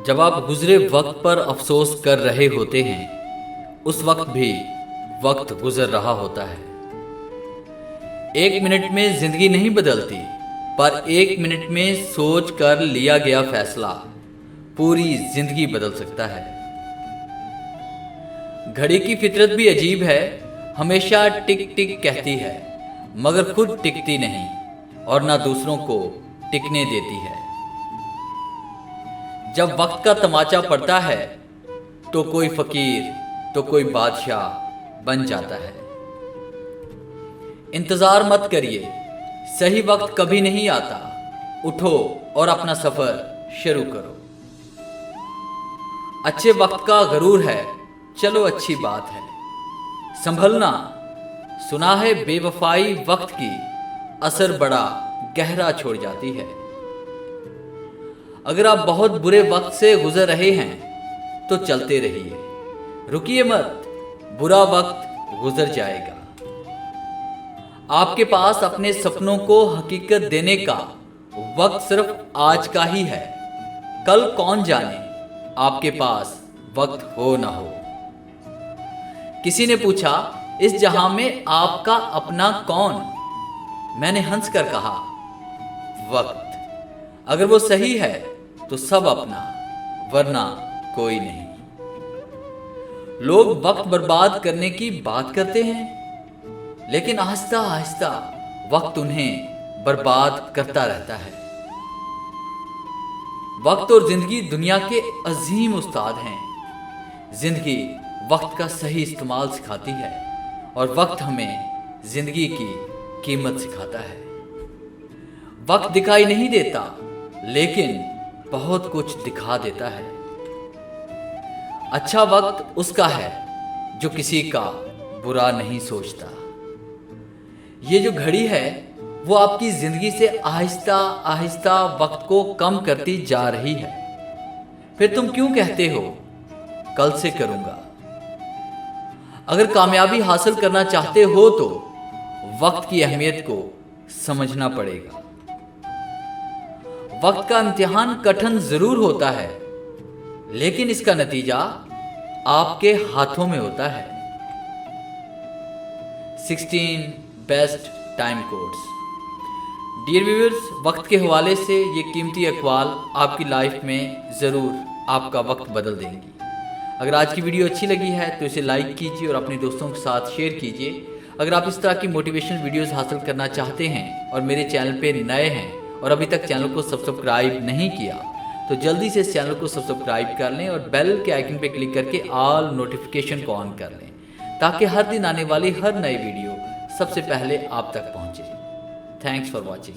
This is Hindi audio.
जब आप गुजरे वक्त पर अफसोस कर रहे होते हैं, उस वक्त भी वक्त गुजर रहा होता है। 1 मिनट में जिंदगी नहीं बदलती, पर 1 मिनट में सोच कर लिया गया फैसला पूरी जिंदगी बदल सकता है। घड़ी की फितरत भी अजीब है, हमेशा टिक टिक कहती है, मगर खुद टिकती नहीं और ना दूसरों को टिकने देती है। जब वक्त का तमाचा पड़ता है तो कोई फकीर तो कोई बादशाह बन जाता है। इंतजार मत करिए, सही वक्त कभी नहीं आता। उठो और अपना सफर शुरू करो। अच्छे वक्त का गरूर है, चलो अच्छी बात है। संभलना, सुना है बेवफाई वक्त की असर बड़ा गहरा छोड़ जाती है। अगर आप बहुत बुरे वक्त से गुजर रहे हैं तो चलते रहिए, रुकिए मत, बुरा वक्त गुजर जाएगा। आपके पास अपने सपनों को हकीकत देने का वक्त सिर्फ आज का ही है। कल कौन जाने आपके पास वक्त हो ना हो। किसी ने पूछा, इस जहां में आपका अपना कौन? मैंने हंस कर कहा, वक्त। अगर वो सही है तो सब अपना, वरना कोई नहीं। लोग वक्त बर्बाद करने की बात करते हैं, लेकिन आहिस्ता आहिस्ता वक्त उन्हें बर्बाद करता रहता है। वक्त और जिंदगी दुनिया के अजीम उस्ताद हैं। जिंदगी वक्त का सही इस्तेमाल सिखाती है और वक्त हमें जिंदगी की कीमत सिखाता है। वक्त दिखाई नहीं देता, लेकिन बहुत कुछ दिखा देता है। अच्छा वक्त उसका है जो किसी का बुरा नहीं सोचता। ये जो घड़ी है वो आपकी जिंदगी से आहिस्ता आहिस्ता वक्त को कम करती जा रही है। फिर तुम क्यों कहते हो कल से करूंगा? अगर कामयाबी हासिल करना चाहते हो तो वक्त की अहमियत को समझना पड़ेगा। वक्त का इम्तिहान कठिन जरूर होता है, लेकिन इसका नतीजा आपके हाथों में होता है। 16 best time codes. Dear viewers, वक्त के हवाले से ये कीमती अक़वाल आपकी लाइफ में ज़रूर आपका वक्त बदल देंगी। अगर आज की वीडियो अच्छी लगी है तो इसे लाइक कीजिए और अपने दोस्तों के साथ शेयर कीजिए। अगर आप इस तरह की मोटिवेशनल वीडियोस हासिल करना चाहते हैं और मेरे चैनल पे नए हैं और अभी तक चैनल को सब्सक्राइब नहीं किया तो जल्दी से इस चैनल को सब्सक्राइब कर लें और बेल के आइकन पे क्लिक करके ऑल नोटिफिकेशन को ऑन कर लें, ताकि हर दिन आने वाली हर नई वीडियो सबसे पहले आप तक पहुंचे। Thanks for watching.